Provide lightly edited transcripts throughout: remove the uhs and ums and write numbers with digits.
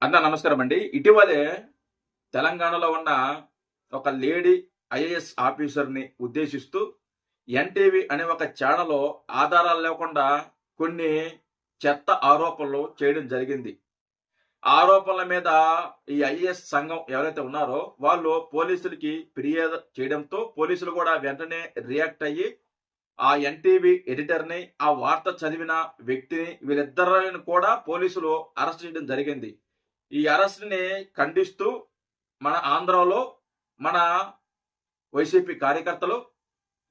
నమస్కారం అండి. ఇటీవలే తెలంగాణలో ఉన్న ఒక లేడీ ఐఏఎస్ ఆఫీసర్‌ని ఉద్దేశిస్తూ ఎన్‌టీవీ అనే ఒక ఛానెల్‌లో ఆధారాలు లేకుండా కొన్ని చెత్త ఆరోపణలు చేయడం జరిగింది. ఆరోపణల మీద ఈ ఐఏఎస్ సంఘం ఎవరైతే ఉన్నారో వాళ్ళు పోలీసులకి ఫిర్యాదు చేయడంతో పోలీసులు కూడా వెంటనే రియాక్ట్ అయ్యి ఆ ఎన్‌టీవీ ఎడిటర్‌ని, ఆ వార్త చదివిన వ్యక్తిని వీళ్ళిద్దరిని కూడా పోలీసులు అరెస్ట్ చేయడం జరిగింది. ఈ అరెస్ట్‌ని ఖండిస్తూ మన ఆంధ్రాలో మన వైసీపీ కార్యకర్తలు,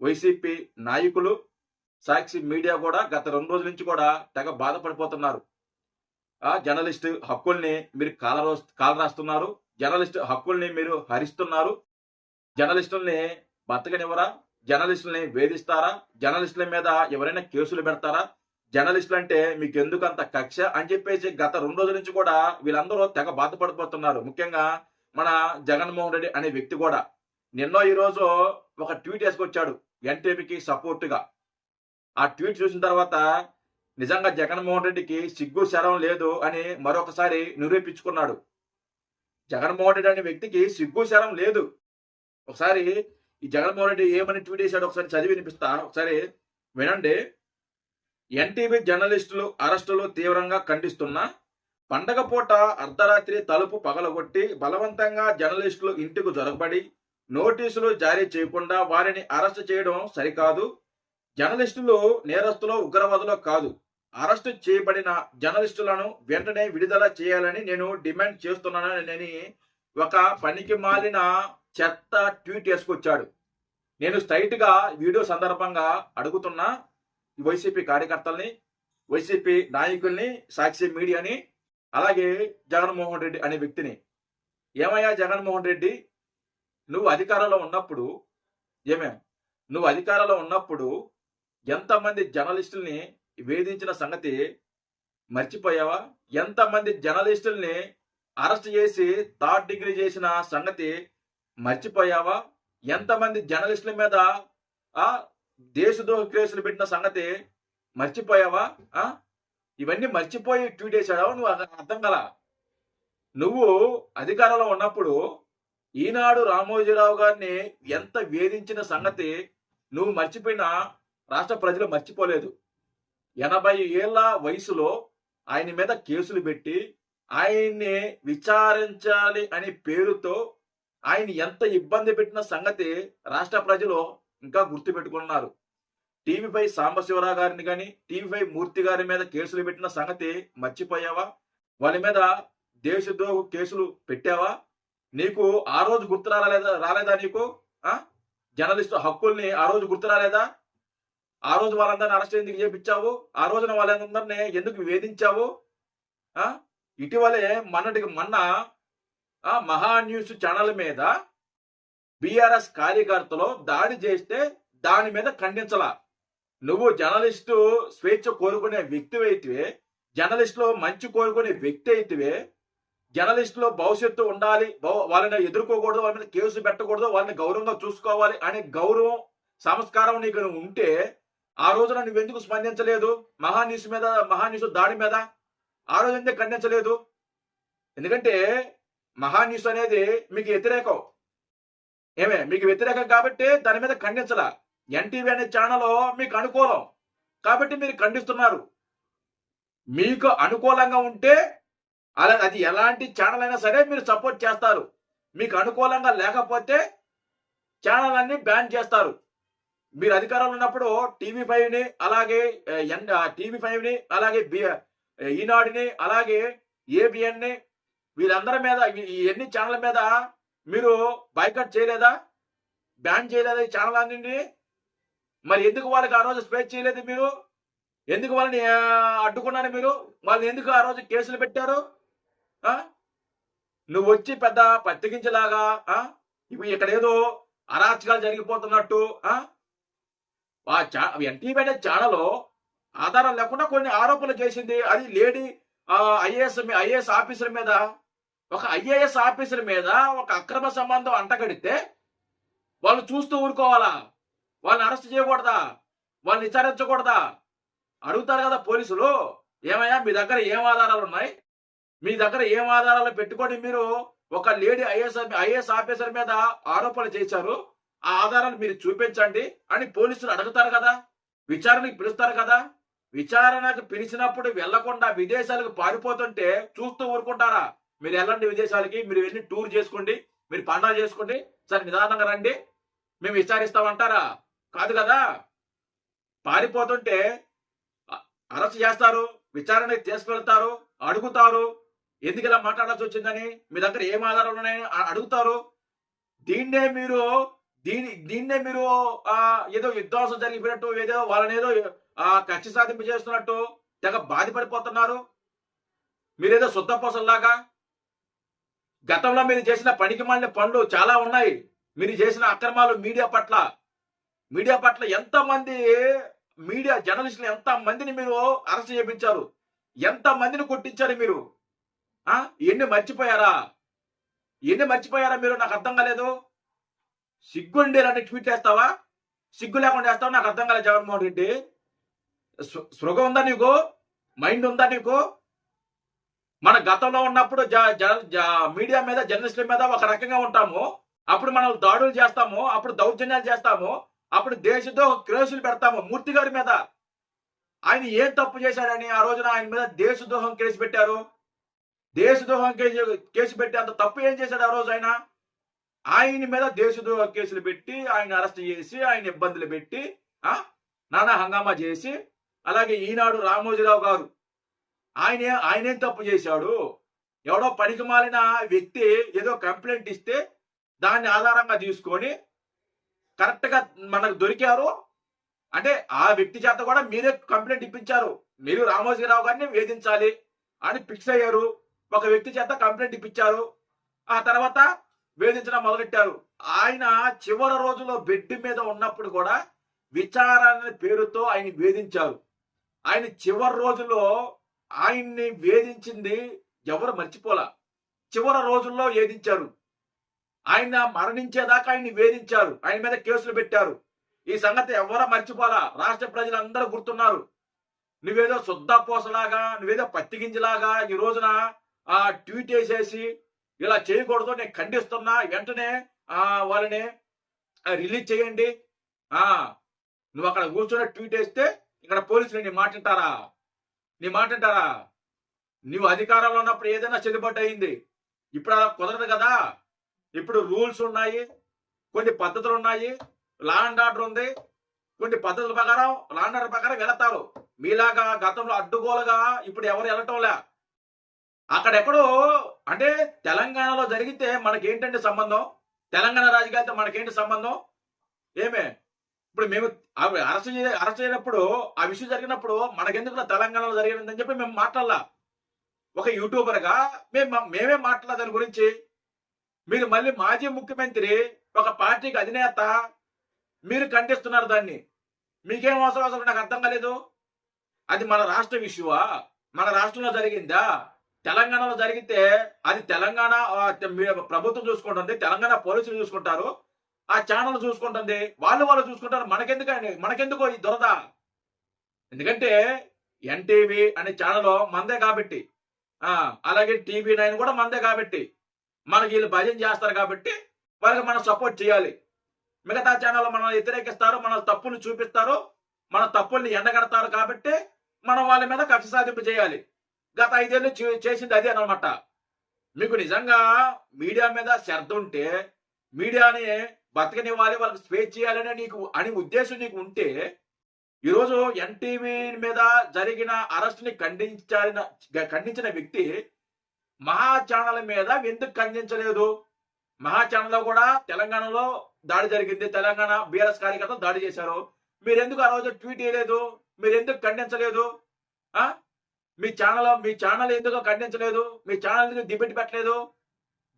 వైసీపీ నాయకులు, సాక్షి మీడియా కూడా గత 2 రోజుల నుంచి కూడా తెగ బాధపడిపోతున్నారు. జర్నలిస్టు హక్కుల్ని మీరు కాలరాస్తున్నారు. జర్నలిస్టు హక్కుల్ని మీరు హరిస్తున్నారు. జర్నలిస్టుల్ని బతకనివ్వరా? జర్నలిస్టుల్ని వేధిస్తారా? జర్నలిస్టుల మీద ఎవరైనా కేసులు పెడతారా? జర్నలిస్టులు అంటే మీకు ఎందుకంత కక్ష అని చెప్పేసి గత 2 రోజుల నుంచి కూడా వీళ్ళందరూ తెగ బాధపడిపోతున్నారు. ముఖ్యంగా మన జగన్మోహన్ రెడ్డి అనే వ్యక్తి కూడా నిన్నో ఈ రోజు ఒక ట్వీట్ వేసుకొచ్చాడు ఎన్టీవీకి సపోర్ట్‌గా. ఆ ట్వీట్ చూసిన తర్వాత నిజంగా జగన్మోహన్ రెడ్డికి సిగ్గు శరం లేదు అని మరొకసారి నిరూపించుకున్నాడు. జగన్మోహన్ రెడ్డి అనే వ్యక్తికి సిగ్గు శరం లేదు. ఒకసారి ఈ జగన్మోహన్ రెడ్డి ఏమని ట్వీట్ చేశాడో ఒకసారి చదివి వినిపిస్తా. ఒకసారి వినండి. ఎన్టీవీ జర్నలిస్టులు అరెస్టులు తీవ్రంగా ఖండిస్తున్నా, పండగ పూట అర్ధరాత్రి తలుపు పగలగొట్టి బలవంతంగా జర్నలిస్టులు ఇంటికి జొరబడి నోటీసులు జారీ చేయకుండా వారిని అరెస్టు చేయడం సరికాదు. జర్నలిస్టులు నేరస్తులు, ఉగ్రవాదులు కాదు. అరెస్టు చేయబడిన జర్నలిస్టులను వెంటనే విడుదల చేయాలని నేను డిమాండ్ చేస్తున్నానని ఒక పనికి మాలిన చెత్త ట్వీట్ వేసుకొచ్చాడు. నేను స్ట్రైట్ గా వీడియో సందర్భంగా అడుగుతున్నా వైసీపీ కార్యకర్తల్ని, వైసీపీ నాయకుల్ని, సాక్షి మీడియాని, అలాగే జగన్మోహన్ రెడ్డి అనే వ్యక్తిని, ఏమయ్యా జగన్మోహన్ రెడ్డి, నువ్వు అధికారంలో ఉన్నప్పుడు నువ్వు అధికారంలో ఉన్నప్పుడు ఎంతమంది జర్నలిస్టుల్ని వేధించిన సంగతి మర్చిపోయావా? ఎంతమంది జర్నలిస్టుల్ని అరెస్ట్ చేసి థర్డ్ డిగ్రీ చేసిన సంగతి మర్చిపోయావా? ఎంతమంది జర్నలిస్టుల మీద దేశద్రోహ కేసులు పెట్టిన సంగతి మర్చిపోయావా? ఇవన్నీ మర్చిపోయి ట్వీట్ వేసాడావు నువ్వు? అర్థం కల. నువ్వు అధికారంలో ఉన్నప్పుడు ఈనాడు రామోజీరావు గారిని ఎంత వేధించిన సంగతి నువ్వు మర్చిపోయినా రాష్ట్ర ప్రజలు మర్చిపోలేదు. 80 ఏళ్ల వయసులో ఆయన మీద కేసులు పెట్టి ఆయన్ని విచారించాలి అనే పేరుతో ఆయన ఎంత ఇబ్బంది పెట్టిన సంగతి రాష్ట్ర ప్రజలు ఇంకా గుర్తు పెట్టుకున్నారు. టీవీ5 సాంబశివరావు గారిని కానీ, టీవీ5 మూర్తి గారి మీద కేసులు పెట్టిన సంగతి మర్చిపోయావా? వాళ్ళ మీద దేశద్రోహ కేసులు పెట్టావా? నీకు ఆ రోజు గుర్తు రాలేదా నీకు? జర్నలిస్టు హక్కుల్ని ఆ రోజు గుర్తు రాలేదా? ఆ రోజు వాళ్ళందరినీ అరెస్ట్ ఎందుకు చేపించావు? ఆ రోజున వాళ్ళందరినీ ఎందుకు వేధించావు? ఇటీవలే మొన్న మహా న్యూస్ ఛానల్ మీద బీఆర్ఎస్ కార్యకర్తలు దాడి చేస్తే దాని మీద ఖండించలా. నువ్వు జర్నలిస్టు స్వేచ్ఛ కోరుకునే వ్యక్తి అయితే, జర్నలిస్టులో మంచి కోరుకునే వ్యక్తి అయితే, జర్నలిస్టులో భవిష్యత్తు ఉండాలి, వాళ్ళని ఎదుర్కోకూడదు, వాళ్ళ మీద కేసు పెట్టకూడదు, వాళ్ళని గౌరవంగా చూసుకోవాలి అనే గౌరవం, సంస్కారం నీకు ఉంటే ఆ రోజున నువ్వెందుకు స్పందించలేదు? మహాన్యూస్ దాడి మీద ఆ రోజు ఎందుకు ఖండించలేదు? ఎందుకంటే మహాన్యూస్ అనేది మీకు వ్యతిరేకం. మీకు వ్యతిరేకం కాబట్టి దాని మీద ఖండించలా. ఎన్టీవీ అనే ఛానల్ మీకు అనుకూలం కాబట్టి మీరు ఖండిస్తున్నారు. మీకు అనుకూలంగా ఉంటే అది ఎలాంటి ఛానల్ అయినా సరే మీరు సపోర్ట్ చేస్తారు. మీకు అనుకూలంగా లేకపోతే ఛానల్ అన్ని బ్యాన్ చేస్తారు. మీరు అధికారంలో ఉన్నప్పుడు టీవీ5ని, అలాగే టీవీ5ని, అలాగే ఈనాడుని, అలాగే ఏబిఎన్ని, వీళ్ళందరి మీద, ఈ ఎన్ని ఛానల్ మీద మీరు బాయ్కాట్ చేయలేదా? బ్యాన్ చేయలేదా ఈ ఛానల్ అన్నింటినీ? మరి ఎందుకు వాళ్ళకి ఆ రోజు స్పేస్ చేయలేదు మీరు? ఎందుకు వాళ్ళని అడ్డుకున్నారు మీరు? వాళ్ళని ఎందుకు ఆ రోజు కేసులు పెట్టారు? నువ్వు వచ్చి పెద్ద పత్తికించలాగా ఇప్పుడు ఇక్కడ ఏదో అరాచకాలు జరిగిపోతున్నట్టు ఎన్టీవీ అనే ఛానల్ ఆధారం లేకుండా కొన్ని ఆరోపణలు చేసింది. అది లేడీ ఐఏఎస్ ఆఫీసర్ మీద, ఒక ఐఏఎస్ ఆఫీసర్ మీద ఒక అక్రమ సంబంధం అంటగడితే వాళ్ళు చూస్తూ ఊరుకోవాలా? వాళ్ళని అరెస్ట్ చేయకూడదా? వాళ్ళని విచారించకూడదా? అడుగుతారు కదా పోలీసులు, ఏమయ్యా మీ దగ్గర ఏం ఆధారాలు ఉన్నాయి? మీ దగ్గర ఏం ఆధారాలు పెట్టుకొని మీరు ఒక లేడీ ఐఏఎస్ ఆఫీసర్ మీద ఆరోపణలు చేశారు, ఆ ఆధారాలు మీరు చూపించండి అని పోలీసులు అడుగుతారు కదా, విచారణకు పిలుస్తారు కదా. విచారణకు పిలిచినప్పుడు వెళ్లకుండా విదేశాలకు పారిపోతుంటే చూస్తూ ఊరుకుంటారా? మీరు వెళ్ళండి విదేశాలకి, మీరు వెళ్ళి టూర్ చేసుకోండి, మీరు పండగ చేసుకోండి, సరే నిదానంగా రండి, మేము విచారిస్తామంటారా? కాదు కదా. పారిపోతుంటే అరెస్ట్ చేస్తారు, విచారణకి తీసుకెళ్తారు, అడుగుతారు, ఎందుకు ఇలా మాట్లాడాల్సి వచ్చిందని, మీ దగ్గర ఏం ఆధారాలు ఉన్నాయని అడుగుతారు. దీన్నే మీరు దీన్నే మీరు ఏదో విధ్వంసం జరిగిపోయినట్టు, ఏదో వాళ్ళనేదో కక్ష సాధింపు చేస్తున్నట్టు తెగ బాధపడిపోతున్నారు. మీరేదో శుద్ధపోసల్లాగా. గతంలో మీరు చేసిన పనికి మాలిన పనులు చాలా ఉన్నాయి. మీరు చేసిన అక్రమాలు మీడియా పట్ల ఎంతమంది మీడియా జర్నలిస్టులు ఎంత మందిని మీరు అరెస్ట్ చేయించారు, ఎంత మందిని కొట్టించారు మీరు. ఎన్ని మర్చిపోయారా మీరు? నాకు అర్థం కాలేదు. సిగ్గుండి ఇలాంటి ట్వీట్ వేస్తావా? సిగ్గు లేకుండా వేస్తావా? నాకు అర్థం కాలేదు. జగన్మోహన్ రెడ్డి, స్పృహ ఉందా నీకు? మైండ్ ఉందా నీకు? మన గతంలో ఉన్నప్పుడు మీడియా మీద, జర్నలిస్టుల మీద ఒక రకంగా ఉంటాము, అప్పుడు మనం దాడులు చేస్తాము, అప్పుడు దౌర్జన్యాలు చేస్తాము, అప్పుడు దేశద్రోహ కేసులు పెడతాము. మూర్తి గారి మీద ఆయన ఏం తప్పు చేశాడని ఆ రోజున ఆయన మీద దేశద్రోహం కేసు పెట్టారు. దేశద్రోహం కేసు పెట్టి అంత తప్పు ఏం చేశాడు ఆ రోజు? ఆయన మీద దేశద్రోహ కేసులు పెట్టి, ఆయన అరెస్ట్ చేసి, ఆయన ఇబ్బందులు పెట్టి, నానా హంగామా చేసి, అలాగే ఈనాడు రామోజీరావు గారు ఆయనేం తప్పు చేశాడు? ఎవడో పనికి మాలిన వ్యక్తి ఏదో కంప్లైంట్ ఇస్తే దాన్ని ఆధారంగా తీసుకొని కరెక్ట్ గా మనకు దొరికారు అంటే ఆ వ్యక్తి చేత కూడా మీరే కంప్లైంట్ ఇప్పించారు. మీరు రామోజీరావు గారిని వేధించాలి అని ఫిక్స్ అయ్యారు. ఒక వ్యక్తి చేత కంప్లైంట్ ఇప్పించారు. ఆ తర్వాత వేధించడం మొదలెట్టారు. ఆయన చివరి రోజులో బెడ్ మీద ఉన్నప్పుడు కూడా విచారణ పేరుతో ఆయన వేధించారు. ఆయన చివరి రోజుల్లో ఆయన్ని వేధించింది ఎవరు మర్చిపోలా. చివరి రోజుల్లో వేధించారు. ఆయన మరణించేదాకా ఆయన్ని వేధించారు. ఆయన మీద కేసులు పెట్టారు. ఈ సంగతి ఎవరో మర్చిపోలా. రాష్ట్ర ప్రజలందరూ గుర్తున్నారు. నువ్వేదో శుద్ధపోసలాగా, నువ్వేదో పత్తి గింజలాగా ఈ రోజున ట్వీట్ వేసేసి ఇలా చేయకూడదు, నేను ఖండిస్తున్నా, వెంటనే వాళ్ళని రిలీజ్ చేయండి. నువ్వు అక్కడ కూర్చొని ట్వీట్ వేస్తే ఇక్కడ పోలీసులు నీ మాట వింటారా? నువ్వు అధికారంలో ఉన్నప్పుడు ఏదైనా చెల్లుబాటు అయింది. ఇప్పుడు అలా కుదరదు కదా. ఇప్పుడు రూల్స్ ఉన్నాయి, కొన్ని పద్ధతులు ఉన్నాయి, లా అండ్ ఆర్డర్ ఉంది. కొన్ని పద్ధతుల ప్రకారం, లా అండ్ ఆర్డర్ ప్రకారం వెళతారు. మీలాగా గతంలో అడ్డుగోలుగా ఇప్పుడు ఎవరు వెళ్ళటంలే. అక్కడెక్కడో అంటే తెలంగాణలో జరిగితే మనకేంటంటే సంబంధం? తెలంగాణ రాజకీయాలతో మనకేంటి సంబంధం? ఏమే ఇప్పుడు మేము అరెస్ట్ చేయనప్పుడు, ఆ విషయం జరిగినప్పుడు మనకెందుకు తెలంగాణలో జరిగిందని చెప్పి మేము మాట్లాడాల. ఒక యూట్యూబర్గా మేమే మాట్లాడాలి దాని గురించి. మీరు మళ్ళీ మాజీ ముఖ్యమంత్రి, ఒక పార్టీకి అధినేత, మీరు ఖండిస్తున్నారు దాన్ని. మీకేం అవసరం నాకు అర్థం కాలేదు. అది మన రాష్ట్ర ఇష్యూవా? మన రాష్ట్రంలో జరిగిందా? తెలంగాణలో జరిగితే అది తెలంగాణ ప్రభుత్వం చూసుకుంటుంది, తెలంగాణ పోలీసులు చూసుకుంటారు, ఆ ఛానల్ చూసుకుంటుంది, వాళ్ళు చూసుకుంటారు. మనకెందుకో ఈ దురద? ఎందుకంటే ఎన్టీవీ అనే ఛానల్ మందే కాబట్టి, అలాగే TV9 కూడా మందే కాబట్టి, మనకి వీళ్ళు భజన చేస్తారు కాబట్టి వాళ్ళకి మనం సపోర్ట్ చేయాలి. మిగతా ఛానల్ మనం వ్యతిరేకిస్తారు, మన తప్పులు చూపిస్తారు, మన తప్పుల్ని ఎండగడతారు కాబట్టి మనం వాళ్ళ మీద కక్ష సాధింపు చేయాలి. గత 5 ఏళ్ళు చేసింది అదే అనమాట. మీకు నిజంగా మీడియా మీద శ్రద్ధ ఉంటే, మీడియాని బతకనివ్వాలి, వాళ్ళకి స్వేచ్ఛ చేయాలని ఉద్దేశం నీకు ఉంటే, ఈరోజు ఎన్టీవీ మీద జరిగిన అరెస్ట్ ని ఖండించిన వ్యక్తి మహా ఛానల్ మీద ఎందుకు ఖండించలేదు? మహా ఛానల్లో కూడా తెలంగాణలో దాడి జరిగింది, తెలంగాణ బీఆర్ఎస్ కార్యకర్తలు దాడి చేశారు. మీరెందుకు ఆ రోజు ట్వీట్ చేయలేదు? మీరెందుకు ఖండించలేదు? మీ ఛానల్ ఎందుకు ఖండించలేదు? మీ ఛానల్ ఎందుకు డిబేట్ పెట్టలేదు?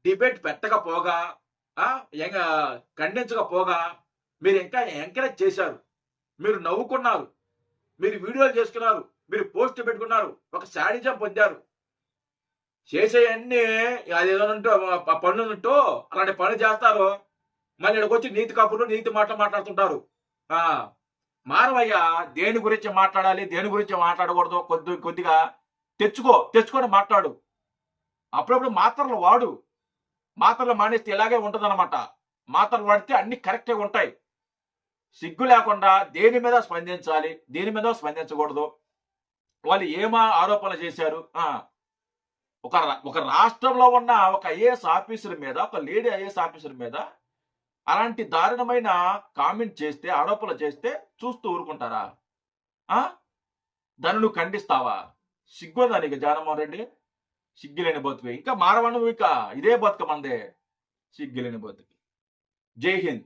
డిబేట్ పెట్టకపోగా, ఖండించకపోగా మీరు ఇంకా ఎంకరేజ్ చేశారు. మీరు నవ్వుకున్నారు, మీరు వీడియోలు చేసుకున్నారు, మీరు పోస్ట్ పెట్టుకున్నారు, ఒక శాడిజం పొందారు. చేసేయన్నీ అదేదోనంటూ పన్నుంటూ అలాంటి పనులు చేస్తారు. మళ్ళీ ఇక్కడికి వచ్చి నీతి కబుర్లు, నీతి మాట్లాడుతుంటారు. మారవయ్యా, దేని గురించి మాట్లాడాలి, దేని గురించి మాట్లాడకూడదు కొద్దిగా తెచ్చుకొని మాట్లాడు. అప్పుడప్పుడు మాత్రలు వాడు. మాత్రలు మానేస్తే ఇలాగే ఉంటదన్నమాట. మాత్రలు వాడితే అన్ని కరెక్ట్‌గా ఉంటాయి. సిగ్గు లేకుండా దేని మీద స్పందించాలి, దేని మీద స్పందించకూడదు. వాళ్ళు ఆరోపణలు చేశారు. ఒక రాష్ట్రంలో ఉన్న ఒక ఐఏఎస్ ఆఫీసర్ మీద, ఒక లేడీ ఐఏఎస్ ఆఫీసర్ మీద అలాంటి దారుణమైన కామెంట్ చేస్తే, ఆరోపణలు చేస్తే చూస్తూ ఊరుకుంటారా? దాన్ని నువ్వు ఖండిస్తావా? సిగ్గుందా నీకు జగన్మోహన్ రెడ్డి? సిగ్గులేని బతుకు. ఇంకా మారవను, ఇక ఇదే బతుక మందే. సిగ్గులేని బతుకు. జై హింద్.